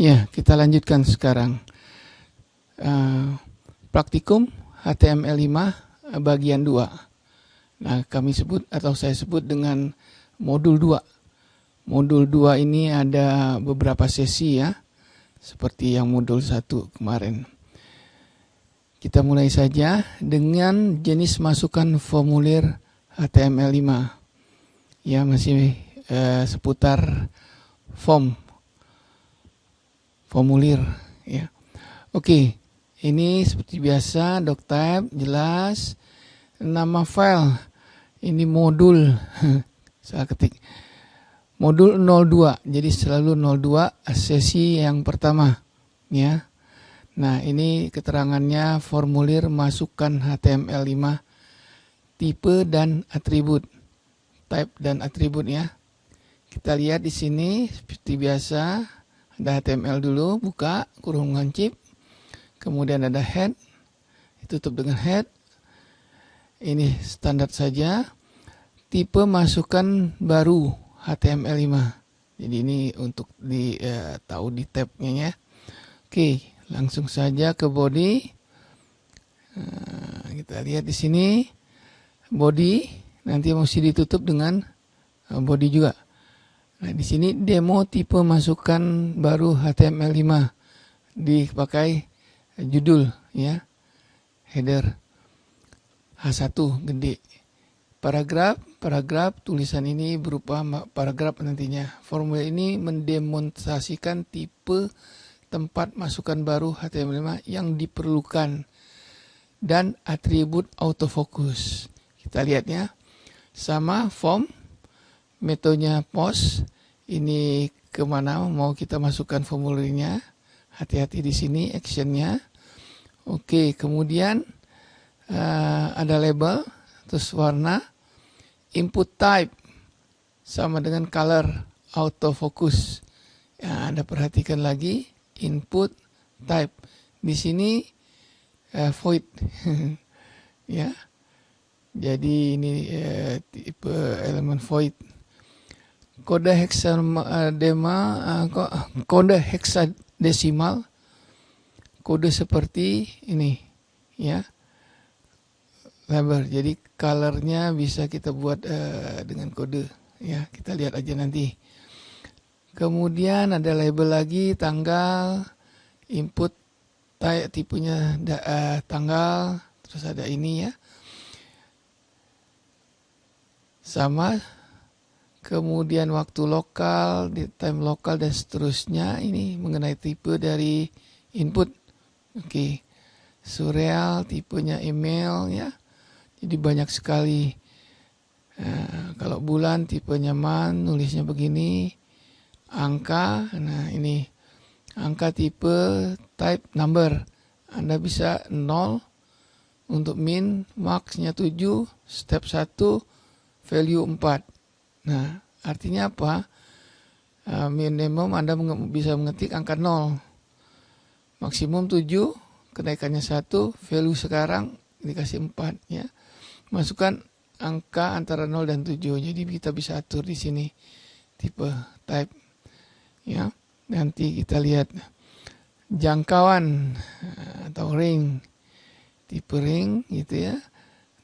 Ya, kita lanjutkan sekarang. Praktikum HTML5 bagian 2. Nah, kami sebut atau saya sebut dengan modul 2. Modul 2 ini ada beberapa sesi ya, seperti yang modul 1 kemarin. Kita mulai saja dengan jenis masukan formulir HTML5. Ya, masih seputar formulir ya. Oke, ini seperti biasa doctype jelas, nama file ini modul salah ketik modul 02, jadi selalu 02 sesi yang pertama ya. Nah, ini keterangannya formulir masukan HTML5 tipe dan atribut, type dan atribut ya. Kita lihat di sini seperti biasa. Ada HTML dulu, buka kurung lancip, kemudian ada head, ditutup dengan head. Ini standar saja. Tipe masukan baru HTML5. Jadi ini untuk tahu di tabnya ya. Oke, langsung saja ke body. Kita lihat di sini body, nanti mesti ditutup dengan body juga. Nah, di sini demo tipe masukan baru HTML5 dipakai judul ya, header H1 gede. Paragraf tulisan ini berupa paragraf nantinya. Formulir ini mendemonstrasikan tipe tempat masukan baru HTML5 yang diperlukan dan atribut autofocus. Kita lihat ya. Sama form, metodenya post, ini kemana mau kita masukkan formulirnya. Hati-hati di sini actionnya. Oke, kemudian ada label, terus warna, input type sama dengan color, autofocus. Ya, Anda perhatikan lagi input type. Di sini void ya. Jadi ini tipe elemen void. Kode heksadesimal, kode seperti ini ya, label. Jadi colornya bisa kita buat dengan kode ya, kita lihat aja nanti. Kemudian ada label lagi, tanggal, input tipenya tanggal, terus ada ini ya, sama. Kemudian waktu lokal, time lokal dan seterusnya. Ini mengenai tipe dari input. Oke, surreal, tipenya email ya. Jadi banyak sekali. Kalau bulan tipenya man, nulisnya begini. Angka, nah ini angka tipe type number. Anda bisa 0 untuk min, max-nya 7, step 1, value 4. Nah, artinya apa? Minimum Anda bisa mengetik angka 0. Maksimum 7, kenaikannya 1, value sekarang dikasih 4 ya. Masukkan angka antara 0 dan 7. Jadi kita bisa atur di sini tipe type ya. Nanti kita lihat jangkauan atau ring. Tipe ring gitu ya.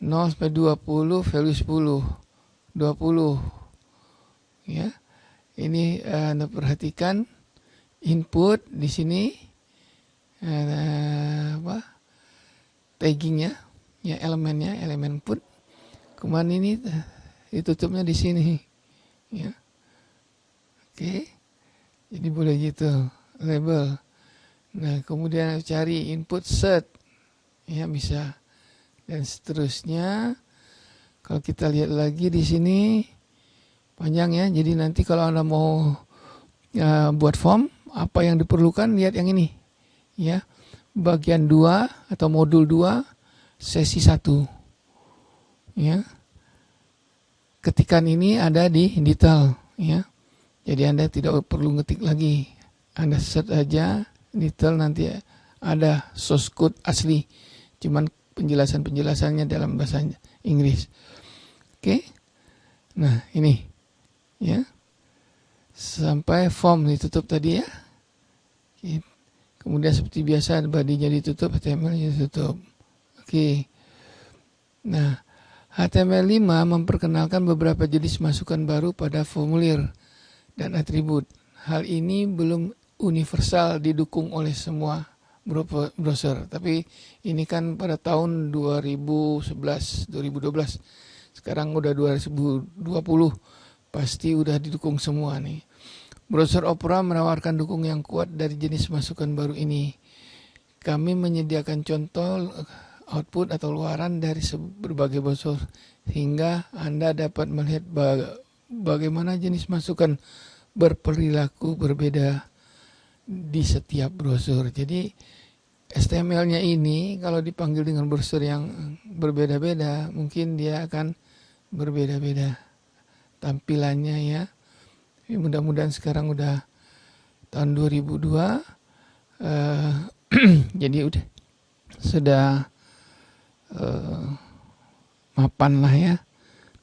0 sampai 20, value 10. 20 ya. Ini Anda perhatikan input di sini taggingnya ya, elemennya, elemen input. Kemudian ini ditutupnya di sini ya. Oke. Jadi boleh gitu label. Nah, kemudian cari input set ya, bisa, dan seterusnya. Kalau kita lihat lagi di sini panjang ya. Jadi nanti kalau Anda mau buat form, apa yang diperlukan, lihat yang ini ya. Bagian 2 atau modul 2 sesi 1 ya. Ketikan ini ada di detail ya. Jadi Anda tidak perlu ngetik lagi. Anda set aja detail, nanti ada source code asli. Cuman penjelasannya dalam bahasa Inggris. Oke. Nah, ini ya. Sampai form ditutup tadi ya. Kemudian seperti biasa bodinya ditutup, HTML-nya ditutup. Oke. Nah, HTML5 memperkenalkan beberapa jenis masukan baru pada formulir dan atribut. Hal ini belum universal didukung oleh semua browser. Tapi ini kan pada tahun 2011, 2012. Sekarang udah 2020. Pasti udah didukung semua nih. Browser Opera menawarkan dukung yang kuat dari jenis masukan baru ini. Kami menyediakan contoh output atau luaran dari berbagai browser hingga Anda dapat melihat bagaimana jenis masukan berperilaku berbeda di setiap browser. Jadi HTML-nya ini kalau dipanggil dengan browser yang berbeda-beda, mungkin dia akan berbeda-beda tampilannya ya. Mudah-mudahan sekarang udah tahun 2002, jadi sudah mapan lah ya.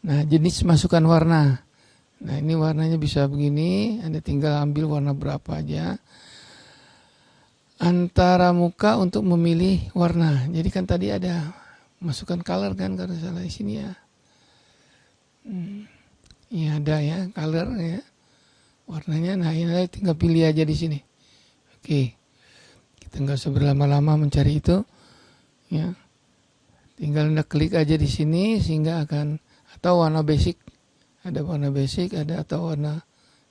Nah, jenis masukan warna. Nah, ini warnanya bisa begini, Anda tinggal ambil warna berapa aja. Antara muka untuk memilih warna. Jadi kan tadi ada masukkan color kan, kalau salah di sini ya. Ini ada ya, color ya. Warnanya, nah ini tinggal pilih aja di sini. Oke, kita nggak usah berlama-lama mencari itu, ya. Tinggal Anda klik aja di sini sehingga akan, atau warna basic, ada warna basic, ada atau warna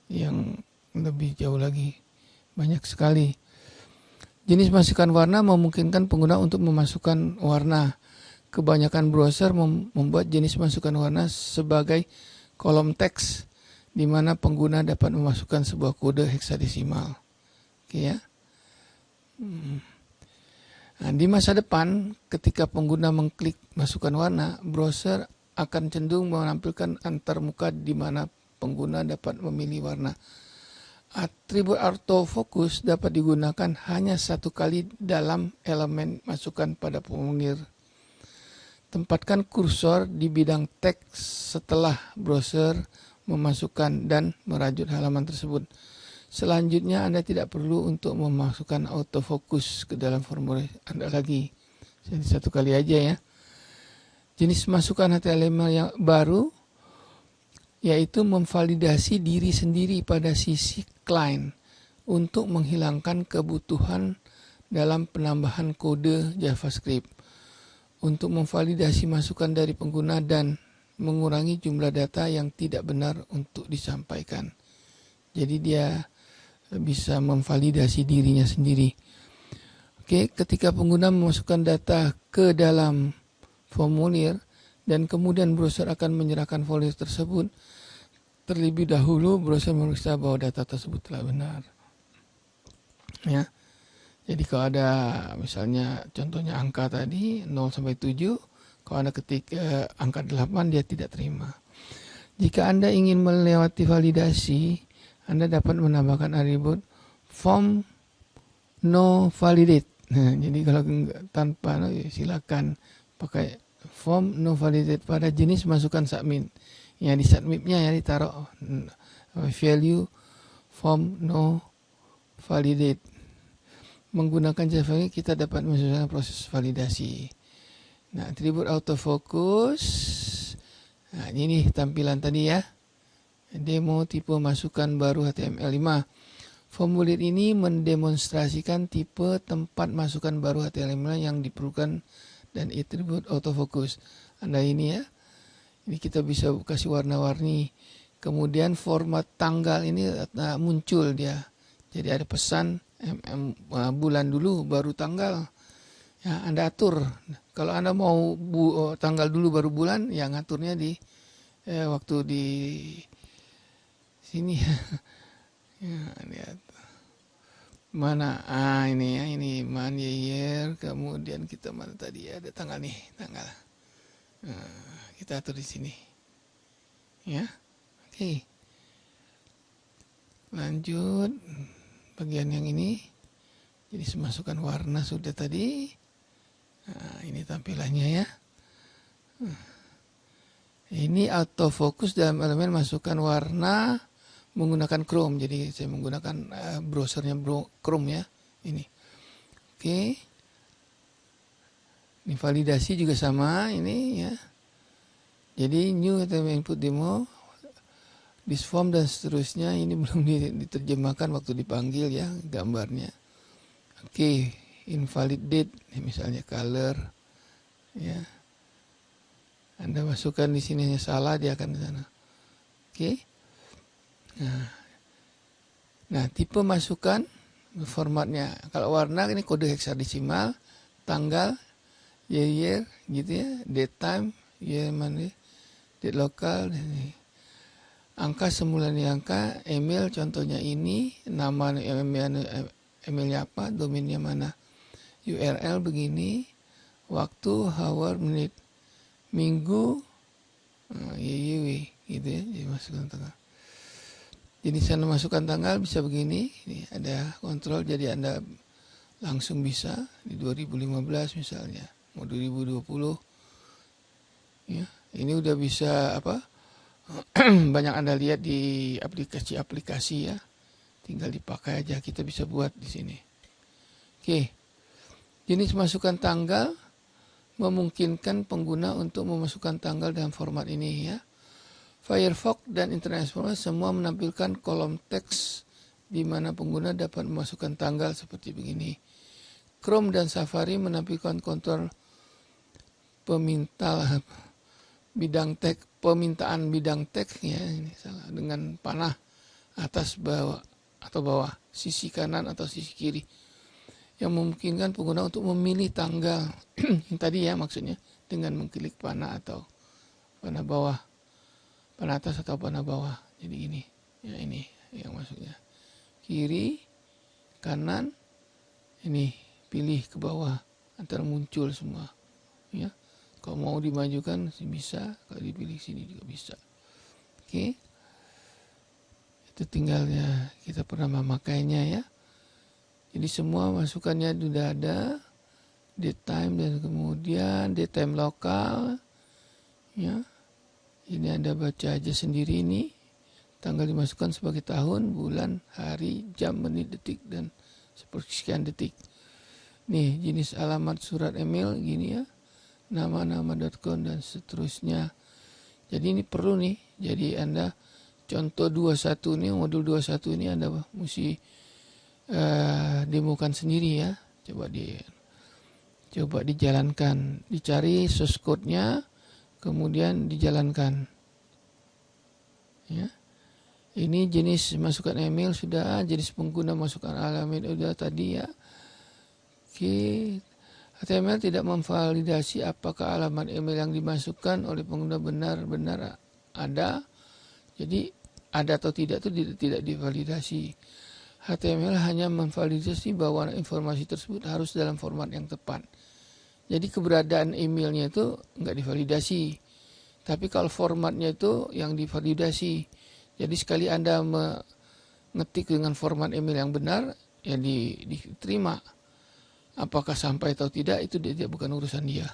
yang lebih jauh lagi, banyak sekali. Jenis masukan warna memungkinkan pengguna untuk memasukkan warna. Kebanyakan browser membuat jenis masukan warna sebagai kolom teks, di mana pengguna dapat memasukkan sebuah kode heksadesimal. Oke ya. Nah, di masa depan, ketika pengguna mengklik masukan warna, browser akan cenderung menampilkan antarmuka di mana pengguna dapat memilih warna. Atribut autofocus dapat digunakan hanya satu kali dalam elemen masukan pada formulir. Tempatkan kursor di bidang teks setelah browser memasukkan dan merajut halaman tersebut. Selanjutnya Anda tidak perlu untuk memasukkan autofocus ke dalam formulir Anda lagi. Jadi satu kali aja ya. Jenis masukan HTML yang baru yaitu memvalidasi diri sendiri pada sisi client untuk menghilangkan kebutuhan dalam penambahan kode JavaScript untuk memvalidasi masukan dari pengguna dan mengurangi jumlah data yang tidak benar untuk disampaikan. Jadi dia bisa memvalidasi dirinya sendiri. Oke, ketika pengguna memasukkan data ke dalam formulir dan kemudian browser akan menyerahkan formulir tersebut, terlebih dahulu browser memeriksa bahwa data tersebut telah benar. Ya. Jadi kalau ada misalnya contohnya angka tadi 0 sampai 7, kalau Anda ketik angka 8 dia tidak terima. Jika Anda ingin melewati validasi, Anda dapat menambahkan atribut form no validate. Nah, jadi kalau tanpa silakan pakai form no validate pada jenis masukan submit. Ya di submitnya ya ditaruh value form no validate. Menggunakan JavaScript kita dapat menyelesaikan proses validasi. Nah, atribut autofocus. Nah, ini tampilan tadi ya. Demo tipe masukan baru HTML5. Formulir ini mendemonstrasikan tipe tempat masukan baru HTML5 yang diperlukan dan atribut autofocus. Anda ini ya. Ini kita bisa kasih warna-warni. Kemudian format tanggal ini muncul dia. Jadi ada pesan bulan dulu baru tanggal. Ya, Anda atur. Kalau Anda mau tanggal dulu baru bulan, ya ngaturnya di waktu di sini. Ya, lihat. Mana? Ini ya, ini man year. Kemudian kita mana tadi ada tanggal nih, tanggal. Kita atur di sini. Ya. Oke. Lanjut bagian yang ini. Jadi masukkan warna sudah tadi. Nah, ini tampilannya ya. Ini autofocus dalam elemen masukkan warna menggunakan Chrome. Jadi saya menggunakan browsernya Chrome ya. Ini. Oke. Ini validasi juga sama ini ya. Jadi new HTML input demo, this form dan seterusnya ini belum diterjemahkan waktu dipanggil ya gambarnya. Oke, invalid date misalnya color ya. Anda masukkan di sini salah dia akan ke sana. Oke. Nah, tipe masukan formatnya. Kalau warna ini kode heksadesimal, tanggal, year gitu ya, date time, year mana, date lokal, angka semula nih angka, email contohnya ini, nama emailnya apa, domainnya mana, URL begini, waktu, hour, menit, minggu, YYW gitu ya, dimasukkan tanggal. Jadi sana masukkan tanggal bisa begini, ini ada kontrol jadi Anda langsung bisa di 2015 misalnya, mau 2020 ya. Ini udah bisa apa? Banyak Anda lihat di aplikasi-aplikasi ya. Tinggal dipakai aja, kita bisa buat di sini. Oke. Jenis masukkan tanggal memungkinkan pengguna untuk memasukkan tanggal dalam format ini ya. Firefox dan Internet Explorer semua menampilkan kolom teks di mana pengguna dapat memasukkan tanggal seperti begini. Chrome dan Safari menampilkan kontrol permintaan bidang teks ya, ini salah dengan panah atas bawah atau bawah, sisi kanan atau sisi kiri yang memungkinkan pengguna untuk memilih tanggal yang tadi ya maksudnya dengan mengklik panah atau panah bawah, panah atas atau panah bawah. Jadi gini ya, ini yang maksudnya kiri kanan, ini pilih ke bawah antara muncul semua ya. Kalau mau dimajukan bisa, kalau dipilih sini juga bisa. Oke. Itu tinggal ya kita pernah memakainya ya. Jadi semua masukannya sudah ada. Date time dan kemudian date time lokal ya. Ini Anda baca aja sendiri ini. Tanggal dimasukkan sebagai tahun, bulan, hari, jam, menit, detik dan sekian detik. Nih jenis alamat surat email gini ya. Nama-nama.com dan seterusnya. Jadi ini perlu nih. Jadi Anda contoh 21 nih, modul 21 ini Anda mesti demokan sendiri ya. Coba dijalankan, dicari source code-nya, kemudian dijalankan. Ya. Ini jenis masukan email sudah, jenis pengguna masukan alamat sudah tadi ya. Oke. HTML tidak memvalidasi apakah alamat email yang dimasukkan oleh pengguna benar-benar ada. Jadi ada atau tidak itu tidak divalidasi. HTML hanya memvalidasi bahwa informasi tersebut harus dalam format yang tepat. Jadi keberadaan emailnya itu enggak divalidasi. Tapi kalau formatnya itu yang divalidasi. Jadi sekali Anda mengetik dengan format email yang benar, ya diterima. Apakah sampai atau tidak itu bukan urusan dia.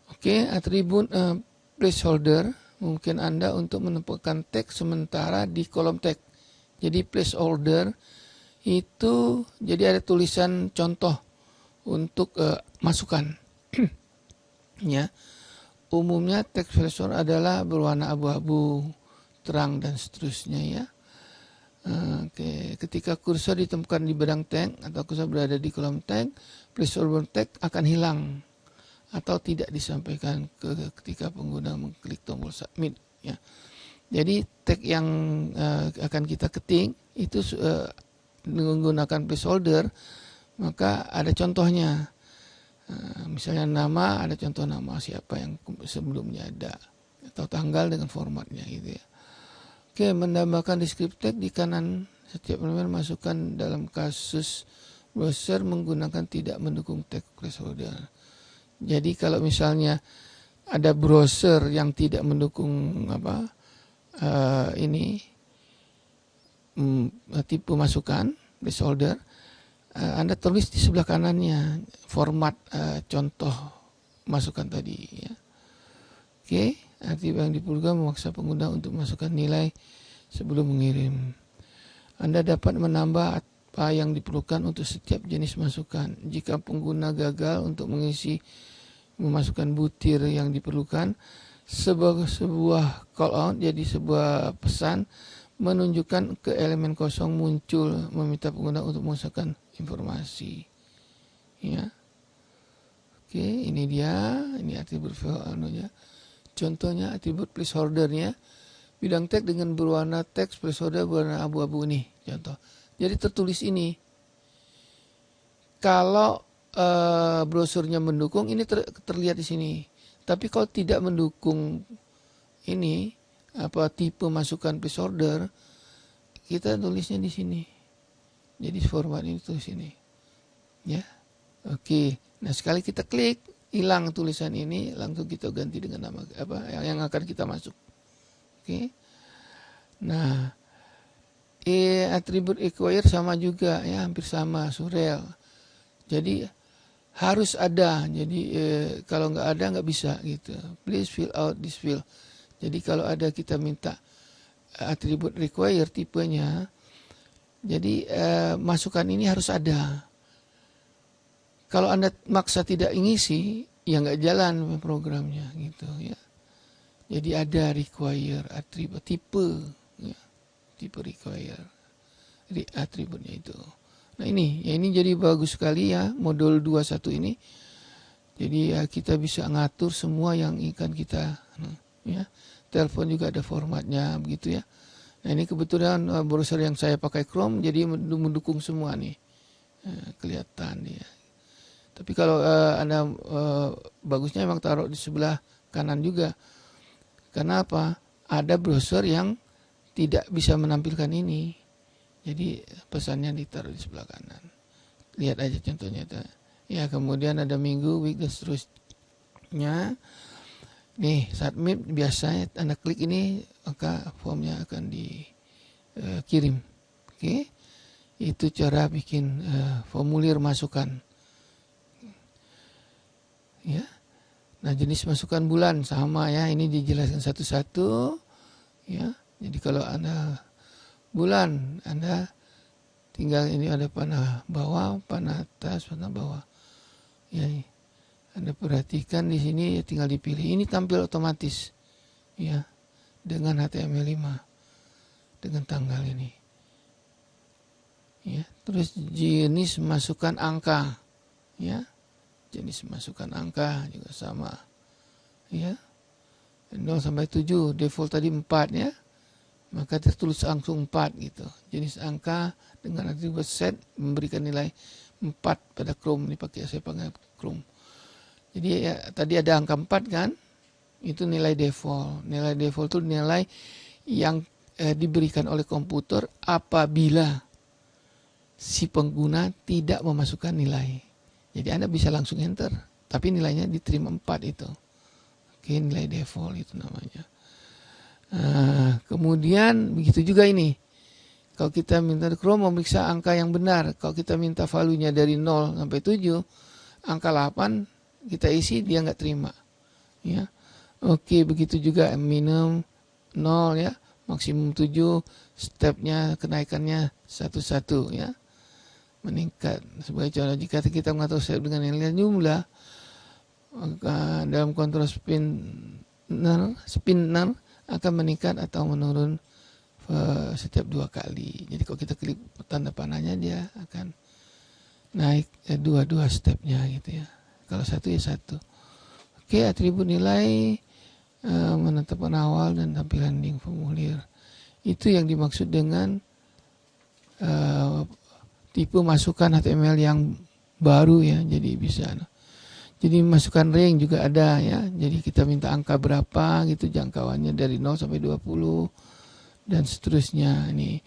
Oke, atribut placeholder mungkin Anda untuk menempatkan teks sementara di kolom teks. Jadi placeholder itu jadi ada tulisan contoh untuk masukan. Ya. Umumnya teks placeholder adalah berwarna abu-abu, terang dan seterusnya ya. Oke. Ketika kursor ditemukan di bedang teks atau kursor berada di kolom teks, placeholder teks akan hilang atau tidak disampaikan ketika pengguna mengklik tombol submit ya. Jadi teks yang akan kita ketik itu menggunakan placeholder, maka ada contohnya. Misalnya nama, ada contoh nama siapa yang sebelumnya ada atau tanggal dengan formatnya gitu ya. Oke, menambahkan deskriptif teks di kanan setiap elemen masukkan dalam kasus browser menggunakan tidak mendukung teks placeholder. Jadi kalau misalnya ada browser yang tidak mendukung tipe masukan placeholder, Anda tulis di sebelah kanannya format contoh masukan tadi ya. Oke, arti yang diperlukan memaksa pengguna untuk memasukkan nilai sebelum mengirim. Anda dapat menambah apa yang diperlukan untuk setiap jenis masukan. Jika pengguna gagal untuk memasukkan butir yang diperlukan, sebuah call out, jadi sebuah pesan menunjukkan ke elemen kosong muncul meminta pengguna untuk memasukkan informasi. Ya. Oke, ini dia, ini atribut anunya. Contohnya atribut placeholder-nya. Bidang tag dengan berwarna teks, placeholder berwarna abu-abu nih, contoh. Jadi tertulis ini. Kalau brosurnya mendukung, ini terlihat di sini. Tapi kalau tidak mendukung ini, tipe masukan placeholder, kita tulisnya di sini. Jadi format ini tulis ini. Ya. Oke. Nah, sekali kita klik, hilang tulisan ini, langsung kita ganti dengan nama yang akan kita masuk. Oke. Nah, atribut acquire sama juga ya, hampir sama, surel. Jadi harus ada. Jadi kalau nggak ada nggak bisa gitu. Please fill out this field. Jadi kalau ada kita minta atribut require tipenya, jadi masukan ini harus ada. Kalau Anda maksa tidak ngisi, ya nggak jalan programnya gitu ya. Jadi ada require atribut tipe, ya, tipe require atributnya itu. Nah ini jadi bagus sekali ya modul 21 ini. Jadi ya kita bisa ngatur semua yang akan kita, ya. Telepon juga ada formatnya begitu ya. Nah ini kebetulan browser yang saya pakai Chrome, jadi mendukung semua nih, kelihatan ya. Tapi kalau Anda bagusnya memang taruh di sebelah kanan juga. Karena apa? Ada browser yang tidak bisa menampilkan ini. Jadi pesannya ditaruh di sebelah kanan. Lihat aja contohnya itu. Ya, kemudian ada minggu, week, dan seterusnya. Nih, submit biasanya Anda klik ini, maka formnya akan dikirim. Oke. Itu cara bikin formulir masukan. Ya. Nah, jenis masukan bulan sama ya, ini dijelaskan satu-satu ya. Jadi kalau Anda bulan, Anda tinggal ini ada panah bawah, panah atas, panah bawah. Ya, Anda perhatikan di sini ya, tinggal dipilih. Ini tampil otomatis ya dengan HTML5 dengan tanggal ini. Ya, terus jenis masukan angka ya. Jenis masukan angka juga sama. Ya. 0 sampai 7, default tadi 4 ya. Maka tertulis langsung 4 gitu. Jenis angka dengan atribut set memberikan nilai 4 pada Chrome. Ini saya pakai Chrome. Jadi ya, tadi ada angka 4 kan? Itu nilai default. Nilai default itu nilai yang diberikan oleh komputer apabila si pengguna tidak memasukkan nilai. Jadi Anda bisa langsung enter, tapi nilainya diterima 4 itu. Oke, nilai default itu namanya. Kemudian begitu juga ini. Kalau kita minta Chrome memeriksa angka yang benar, kalau kita minta value-nya dari 0 sampai 7, angka 8 kita isi dia nggak terima. Ya. Oke, begitu juga minimum 0 ya, maksimum 7, stepnya kenaikannya 1-1 ya. Meningkat. Sebagai contoh, jika kita mengatur step dengan nilai jumlah, maka dalam kontrol spinner akan meningkat atau menurun setiap 2 kali. Jadi kalau kita klik tanda panahnya, dia akan naik 2 stepnya gitu ya. Kalau 1 ya 1. Oke, atribut nilai menetapkan awal dan tampilan link formulir. Itu yang dimaksud dengan tipe masukan HTML yang baru ya, jadi bisa. Jadi masukan range juga ada ya. Jadi kita minta angka berapa gitu, jangkauannya dari 0 sampai 20 dan seterusnya ini.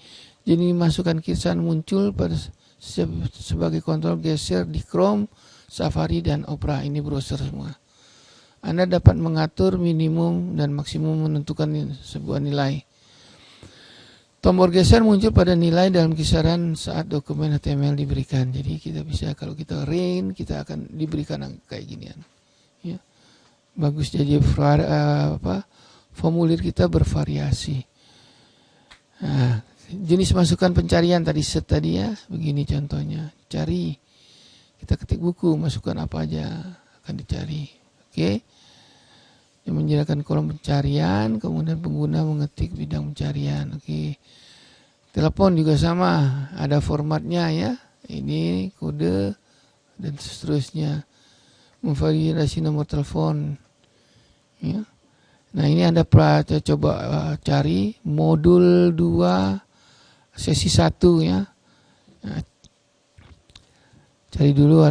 Jadi masukan kisaran muncul pada sebagai kontrol geser di Chrome, Safari dan Opera. Ini browser semua. Anda dapat mengatur minimum dan maksimum menentukan sebuah nilai. Tombol geser muncul pada nilai dalam kisaran saat dokumen HTML diberikan. Jadi kita bisa, kalau kita range, kita akan diberikan kayak ginian. Ya. Bagus, jadi formulir kita bervariasi. Nah, jenis masukan pencarian tadi tadi ya, begini contohnya. Cari, kita ketik buku, masukkan apa aja akan dicari. Oke. Yang menyediakan kolom pencarian, kemudian pengguna mengetik bidang pencarian. Oke. Telepon juga sama, ada formatnya ya. Ini kode dan seterusnya. Memvalidasi nomor telepon. Ya. Nah, ini Anda coba cari modul 2 sesi 1 ya. Nah, cari dulu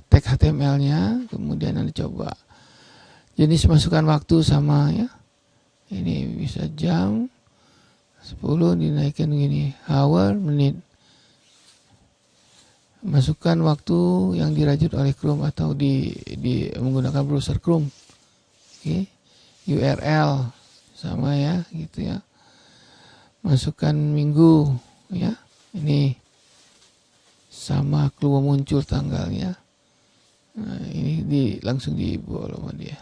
tag HTML-nya, kemudian Anda coba. Jenis masukkan waktu sama ya. Ini bisa jam 10 dinaikkan gini, hour, menit. Masukkan waktu yang dirajut oleh Chrome atau di menggunakan browser Chrome. Oke. URL sama ya, gitu ya. Masukkan minggu ya. Ini sama keluar muncul tanggalnya. Nah, ini langsung dibawa sama dia.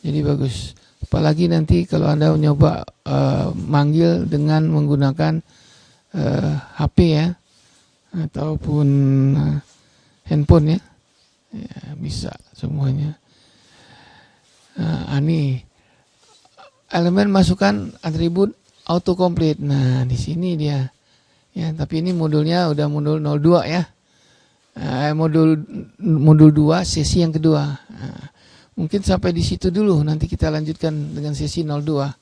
Jadi bagus. Apalagi nanti kalau Anda mencoba manggil dengan menggunakan HP ya, ataupun handphone ya, bisa semuanya. Ini elemen masukkan atribut autocomplete. Nah, di sini dia. Ya, tapi ini modulnya udah modul 02 ya. Modul 2 sesi yang kedua. Mungkin sampai di situ dulu, nanti kita lanjutkan dengan sesi 02.